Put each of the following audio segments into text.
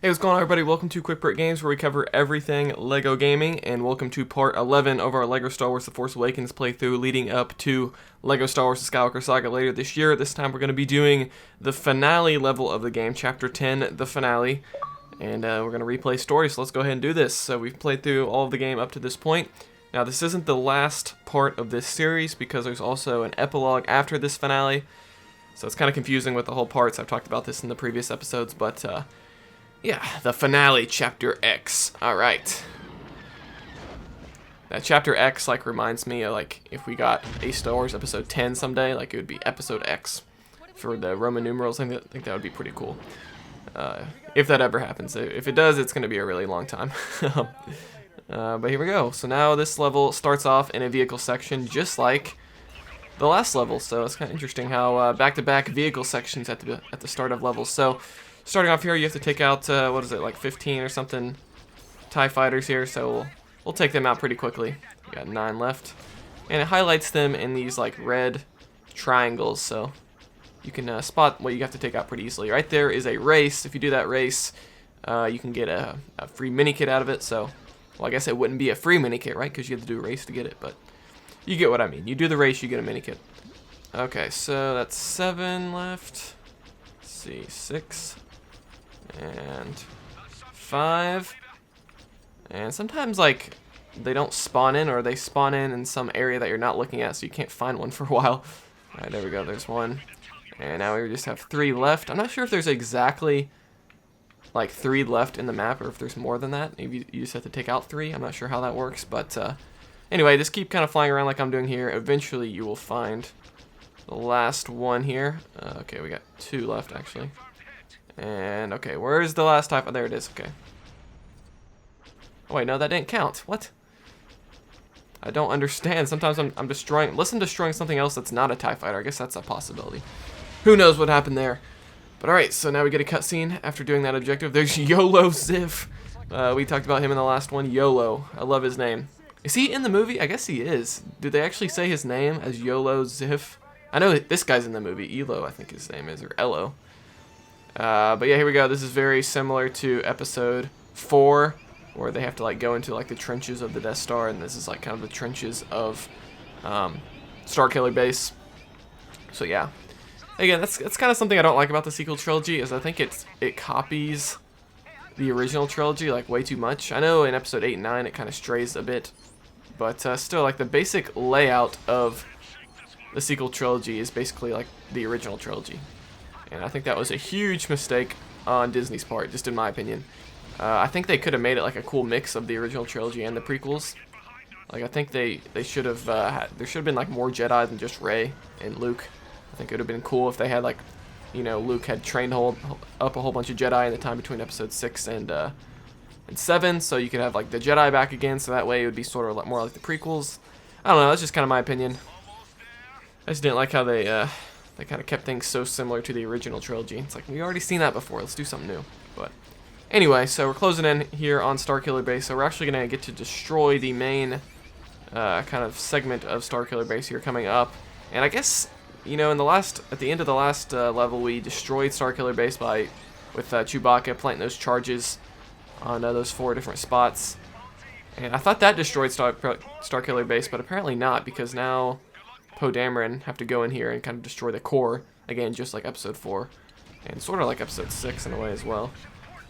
Hey, what's going on, everybody? Welcome to Quick Break Games, where we cover everything LEGO gaming, and welcome to part 11 of our LEGO Star Wars The Force Awakens playthrough, leading up to LEGO Star Wars The Skywalker Saga later this year. This time we're going to be doing the finale level of the game, Chapter 10, the finale, and we're going to replay story, so let's go ahead and do this. So we've played through all of the game up to this point. Now, this isn't the last part of this series, because there's also an epilogue after this finale, so it's kind of confusing with the whole parts. I've talked about this in the previous episodes, but yeah, the finale, Chapter X. Alright. That Chapter X, like, reminds me of, like, if we got a Star Wars Episode 10 someday, like, it would be Episode X for the Roman numerals. I think that would be pretty cool. If that ever happens. If it does, it's going to be a really long time. But here we go. So now this level starts off in a vehicle section, just like the last level. So it's kind of interesting how back-to-back vehicle sections at the start of levels. So starting off here, you have to take out, what is it, like 15 or something TIE fighters here, so we'll take them out pretty quickly. We got 9 left. And it highlights them in these, like, red triangles, so you can spot what you have to take out pretty easily. Right there is a race. If you do that race, you can get a free mini-kit out of it, so, well, I guess it wouldn't be a free mini-kit, right, because you have to do a race to get it, but you get what I mean. You do the race, you get a mini-kit. Okay, so that's 7 left. Let's see, 6. And 5, and sometimes, like, they don't spawn in, or they spawn in some area that you're not looking at, so you can't find one for a while. Alright, there we go, there's 1, and now we just have 3 left. I'm not sure if there's exactly, like, 3 left in the map, or if there's more than that. Maybe you just have to take out 3, I'm not sure how that works, but anyway, just keep kind of flying around like I'm doing here. Eventually you will find the last one here. Okay, we got 2 left, actually. And, okay, where's the last TIE? Oh, there it is, okay. Oh, wait, no, that didn't count. What? I don't understand. Sometimes I'm destroying... Listen, destroying something else that's not a TIE fighter. I guess that's a possibility. Who knows what happened there. But, alright, so now we get a cutscene after doing that objective. There's YOLO Ziff. We talked about him in the last one. YOLO. I love his name. Is he in the movie? I guess he is. Did they actually say his name as YOLO Ziff? I know this guy's in the movie. Elo, I think his name is, or Elo. But yeah, here we go. This is very similar to Episode 4, where they have to, like, go into, like, the trenches of the Death Star, and this is, like, kind of the trenches of Starkiller Base. So yeah, again, that's kind of something I don't like about the sequel trilogy, is I think it copies the original trilogy, like, way too much. I know in Episode 8 and 9 it kind of strays a bit, but still, like, the basic layout of the sequel trilogy is basically like the original trilogy. And I think that was a huge mistake on Disney's part, just in my opinion. I think they could have made it like a cool mix of the original trilogy and the prequels. Like, I think they should have, there should have been like more Jedi than just Rey and Luke. I think it would have been cool if they had, like, you know, Luke had trained up a whole bunch of Jedi in the time between Episode 6 and 7, so you could have, like, the Jedi back again, so that way it would be sort of more like the prequels. I don't know, that's just kind of my opinion. I just didn't like how they kind of kept things so similar to the original trilogy. It's like, we already seen that before, let's do something new. But anyway, so we're closing in here on Starkiller Base, so we're actually going to get to destroy the main kind of segment of Starkiller Base here coming up. And I guess, you know, at the end of the last level, we destroyed Starkiller Base with Chewbacca planting those charges on those 4 different spots. And I thought that destroyed Starkiller Base, but apparently not, because now Poe Dameron have to go in here and kind of destroy the core, again, just like Episode 4, and sort of like Episode 6 in a way as well.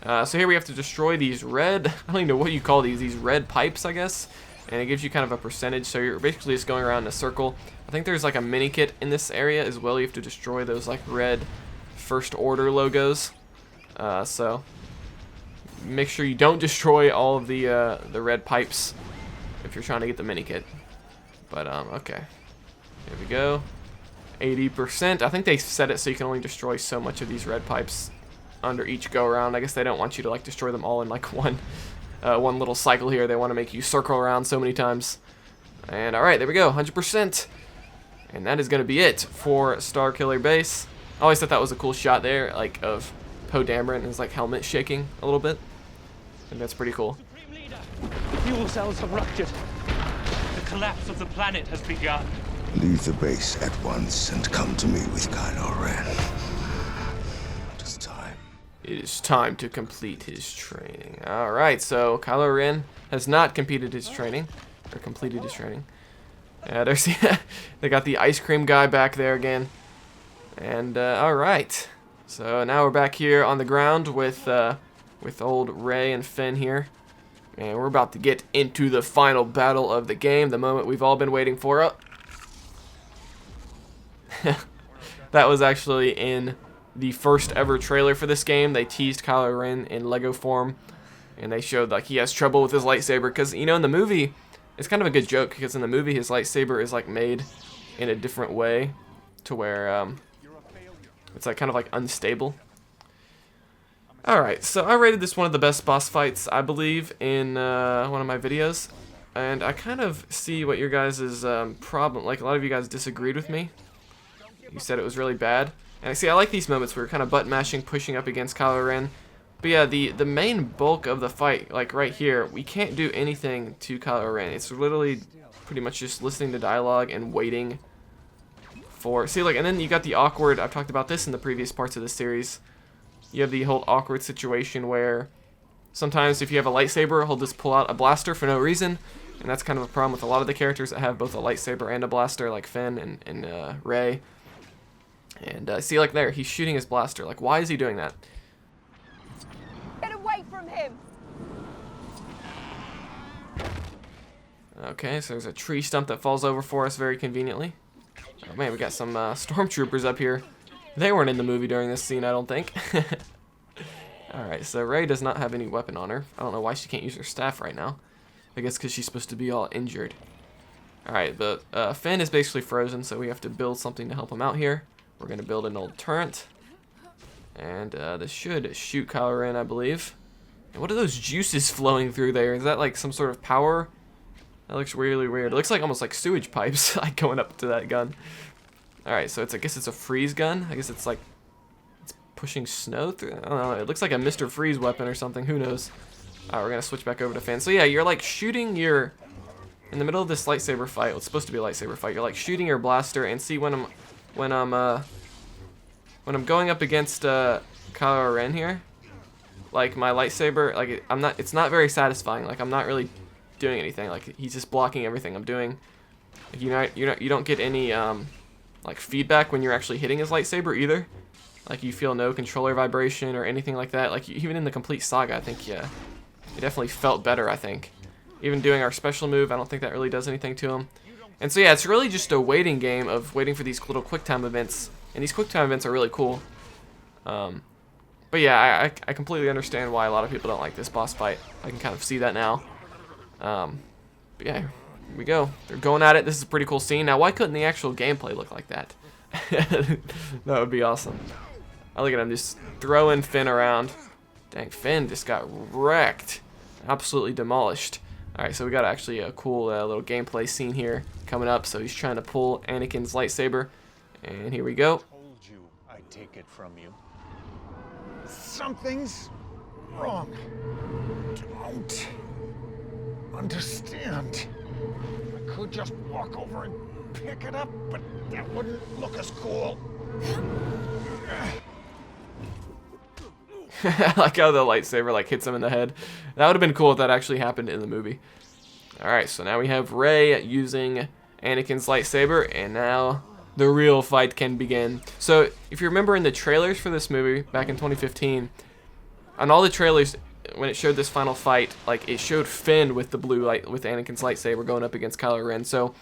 So here we have to destroy these red, I don't even know what you call these red pipes, I guess, and it gives you kind of a percentage, so you're basically just going around in a circle. I think there's like a mini-kit in this area as well. You have to destroy those, like, red First Order logos, so make sure you don't destroy all of the red pipes if you're trying to get the mini-kit. But, okay. Here we go. 80%. I think they set it so you can only destroy so much of these red pipes under each go-around. I guess they don't want you to, like, destroy them all in, like, one little cycle here. They want to make you circle around so many times. And, alright, there we go. 100%. And that is going to be it for Starkiller Base. I always thought that was a cool shot there, like, of Poe Dameron and his, like, helmet shaking a little bit. I think that's pretty cool. The fuel cells have ruptured. The collapse of the planet has begun. Leave the base at once and come to me with Kylo Ren. It is time. It is time to complete his training. Alright, so Kylo Ren has not completed his training. Or completed his training. There's they got the ice cream guy back there again. And, alright. So now we're back here on the ground with old Rey and Finn here. And we're about to get into the final battle of the game, the moment we've all been waiting for. Oh. That was actually in the first ever trailer for this game. They teased Kylo Ren in Lego form, and they showed like he has trouble with his lightsaber, because you know in the movie it's kind of a good joke, because in the movie his lightsaber is like made in a different way to where it's like kind of like unstable. Alright, so I rated this one of the best boss fights, I believe, in one of my videos, and I kind of see what your guys' problem, like a lot of you guys disagreed with me. You said it was really bad. And I see, I like these moments where we're kind of button mashing, pushing up against Kylo Ren. But yeah, the main bulk of the fight, like right here, we can't do anything to Kylo Ren. It's literally pretty much just listening to dialogue and waiting for... See, like, and then you got the awkward... I've talked about this in the previous parts of the series. You have the whole awkward situation where sometimes if you have a lightsaber, he'll just pull out a blaster for no reason. And that's kind of a problem with a lot of the characters that have both a lightsaber and a blaster, like Finn and Rey. And see, like there, he's shooting his blaster. Like, why is he doing that? Get away from him! Okay, so there's a tree stump that falls over for us very conveniently. Oh man, we got some stormtroopers up here. They weren't in the movie during this scene, I don't think. Alright, so Rey does not have any weapon on her. I don't know why she can't use her staff right now. I guess because she's supposed to be all injured. Alright, but Finn is basically frozen, so we have to build something to help him out here. We're going to build an old turret. And this should shoot Kylo Ren, I believe. And what are those juices flowing through there? Is that like some sort of power? That looks really weird. It looks like almost like sewage pipes like going up to that gun. Alright, so I guess it's a freeze gun. I guess it's like it's pushing snow through. I don't know. It looks like a Mr. Freeze weapon or something. Who knows? Alright, we're going to switch back over to Finn. So yeah, you're like shooting your... In the middle of this lightsaber fight, well, it's supposed to be a lightsaber fight. You're like shooting your blaster, and see when I'm going up against Kylo Ren here, like my lightsaber, like it's not very satisfying. Like I'm not really doing anything. Like he's just blocking everything I'm doing. Like, you don't get any like feedback when you're actually hitting his lightsaber either. Like you feel no controller vibration or anything like that. Like even in the complete saga, I think it definitely felt better. I think even doing our special move, I don't think that really does anything to him. And so yeah, it's really just a waiting game of waiting for these little QuickTime events, and these QuickTime events are really cool. But yeah, I completely understand why a lot of people don't like this boss fight. I can kind of see that now. But yeah, here we go. They're going at it. This is a pretty cool scene. Now, why couldn't the actual gameplay look like that? That would be awesome. I look at him just throwing Finn around. Dang, Finn just got wrecked. Absolutely demolished. Alright, so we got actually a cool little gameplay scene here coming up. So he's trying to pull Anakin's lightsaber. And here we go. Told you I'd take it from you. Something's wrong. Don't understand. I could just walk over and pick it up, but that wouldn't look as cool. I like how the lightsaber like hits him in the head. That would have been cool if that actually happened in the movie. Alright, so now we have Rey using Anakin's lightsaber, and now the real fight can begin. So if you remember in the trailers for this movie back in 2015, on all the trailers when it showed this final fight, like it showed Finn with the blue light with Anakin's lightsaber going up against Kylo Ren. So,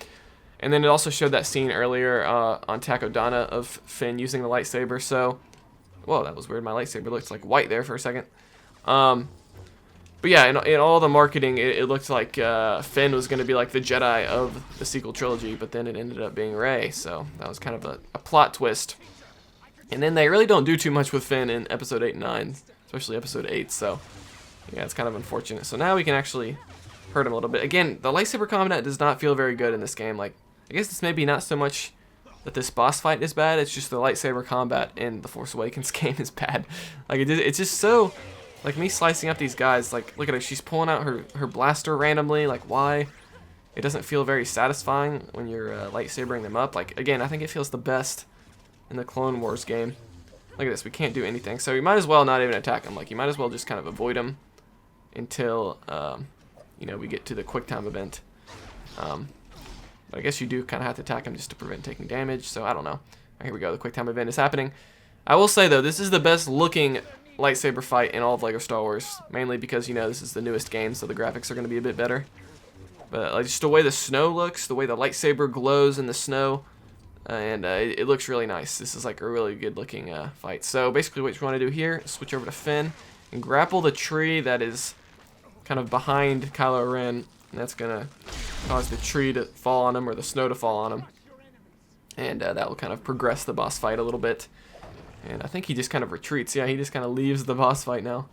and then it also showed that scene earlier on Takodana of Finn using the lightsaber. So, whoa, that was weird. My lightsaber looked like white there for a second. But yeah, in all the marketing, it looked like Finn was going to be like the Jedi of the sequel trilogy, but then it ended up being Rey. So that was kind of a plot twist. And then they really don't do too much with Finn in episode 8 and 9, especially episode 8. So yeah, it's kind of unfortunate. So now we can actually hurt him a little bit. Again, the lightsaber combat does not feel very good in this game. Like, I guess it's maybe not so much that this boss fight is bad, it's just the lightsaber combat in the Force Awakens game is bad. Like, it's just so, like, me slicing up these guys, like, look at her, she's pulling out her blaster randomly, like, why? It doesn't feel very satisfying when you're lightsabering them up. Like, again, I think it feels the best in the Clone Wars game. Look at this, we can't do anything. So you might as well not even attack him. Like, you might as well just kind of avoid him until, you know, we get to the quick time event. But I guess you do kind of have to attack him just to prevent taking damage, so I don't know. All right, here we go, the quick time event is happening. I will say, though, this is the best looking lightsaber fight in all of LEGO Star Wars, mainly because, you know, this is the newest game, so the graphics are going to be a bit better. But like, just the way the snow looks, the way the lightsaber glows in the snow, and it looks really nice. This is like a really good looking fight. So basically what you want to do here is switch over to Finn and grapple the tree that is kind of behind Kylo Ren, and that's going to cause the tree to fall on him, or the snow to fall on him. And that will kind of progress the boss fight a little bit. And I think he just kind of retreats. Yeah, he just kind of leaves the boss fight now.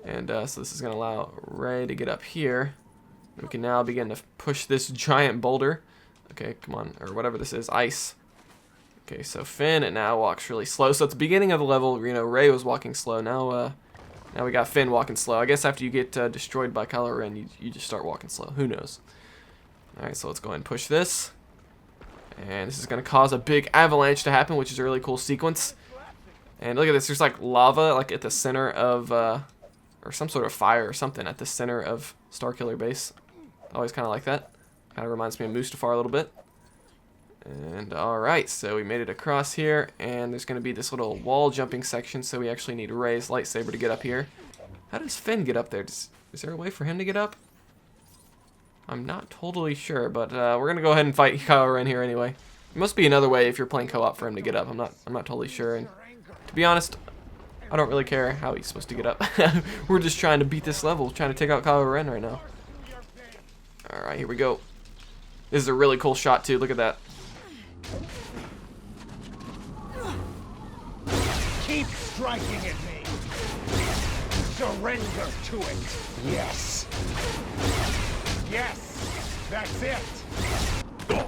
And so this is going to allow Rey to get up here. We can now begin to push this giant boulder. Okay, come on, or whatever this is, ice. Okay, so Finn it now walks really slow. So at the beginning of the level, you know, Rey was walking slow. Now we got Finn walking slow. I guess after you get destroyed by Kylo Ren, you just start walking slow. Who knows? Alright, so let's go ahead and push this. And this is going to cause a big avalanche to happen, which is a really cool sequence. And look at this, there's like lava like at the center of, or some sort of fire or something at the center of Starkiller Base. Always kind of like that. Kind of reminds me of Mustafar a little bit. And alright, so we made it across here, and there's going to be this little wall jumping section, so we actually need Rey's lightsaber to get up here. How does Finn get up there? Is there a way for him to get up? I'm not totally sure, but we're going to go ahead and fight Kylo Ren here anyway. There must be another way if you're playing co-op for him to get up. I'm not totally sure, and to be honest, I don't really care how he's supposed to get up. We're just trying to beat this level, trying to take out Kylo Ren right now. Alright, here we go. This is a really cool shot too, look at that. Keep striking at me. Surrender to it. Yes. Yes. That's it.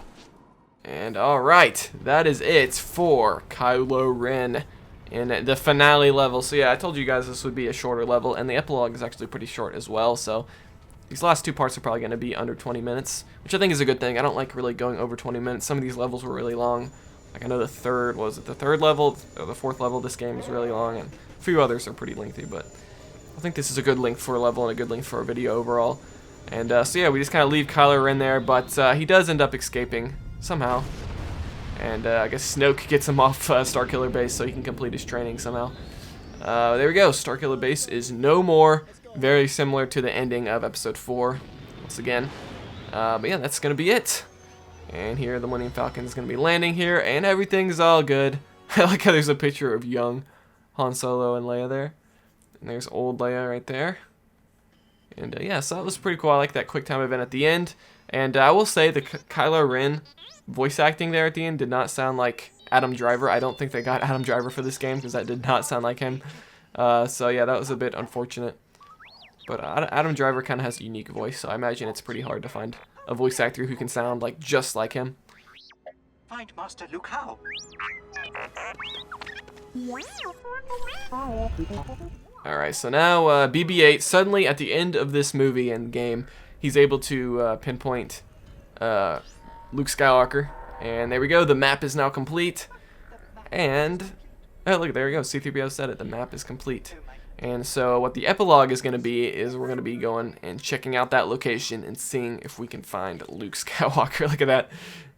And alright, that is it for Kylo Ren in the finale level. So yeah, I told you guys this would be a shorter level, and the epilogue is actually pretty short as well, so these last two parts are probably going to be under 20 minutes, which I think is a good thing. I don't like really going over 20 minutes. Some of these levels were really long. Like I know the third level, or the fourth level of this game is really long, and a few others are pretty lengthy, but I think this is a good length for a level and a good length for a video overall. And so yeah, we just kind of leave Kylo Ren there, but he does end up escaping somehow. And I guess Snoke gets him off Starkiller Base so he can complete his training somehow. There we go, Starkiller Base is no more. Very similar to the ending of Episode 4, once again. But yeah, that's going to be it. And here, the Millennium Falcon is going to be landing here, and everything's all good. I like how there's a picture of young Han Solo and Leia there. And there's old Leia right there. And yeah, so that was pretty cool. I like that quick time event at the end. And I will say the Kylo Ren voice acting there at the end did not sound like Adam Driver. I don't think they got Adam Driver for this game, because that did not sound like him. So yeah, that was a bit unfortunate. But Adam Driver kind of has a unique voice, so I imagine it's pretty hard to find a voice actor who can sound like just like him. Find Master Luke how? Alright, so now BB-8, suddenly at the end of this movie and game, he's able to pinpoint Luke Skywalker. And there we go, the map is now complete. And, oh look, there we go, C-3PO said it, the map is complete. And so what the epilogue is going to be is we're going to be going and checking out that location and seeing if we can find Luke Skywalker. Look at that,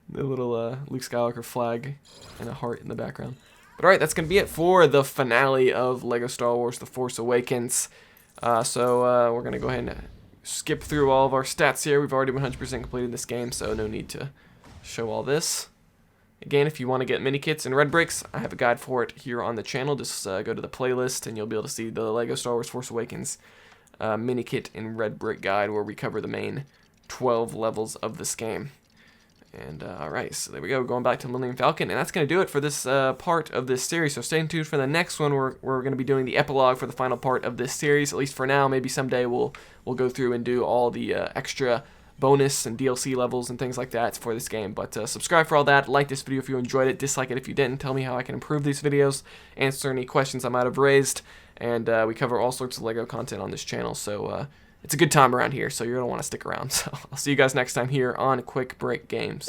the little Luke Skywalker flag and a heart in the background. But alright, that's going to be it for the finale of LEGO Star Wars The Force Awakens. So we're going to go ahead and skip through all of our stats here. We've already 100% completed this game, so no need to show all this. Again, if you want to get mini kits and red bricks, I have a guide for it here on the channel. Just go to the playlist and you'll be able to see the LEGO Star Wars Force Awakens mini kit and red brick guide, where we cover the main 12 levels of this game. And alright, so there we go, going back to Millennium Falcon, and that's going to do it for this part of this series. So stay tuned for the next one. We're going to be doing the epilogue for the final part of this series, at least for now. Maybe someday we'll go through and do all the extra bonus and DLC levels and things like that for this game. But subscribe for all that, like this video if you enjoyed it, dislike it if you didn't, tell me how I can improve these videos, answer any questions I might have raised, and we cover all sorts of LEGO content on this channel, so it's a good time around here, so you're going to want to stick around. So I'll see you guys next time here on Quick Break Games.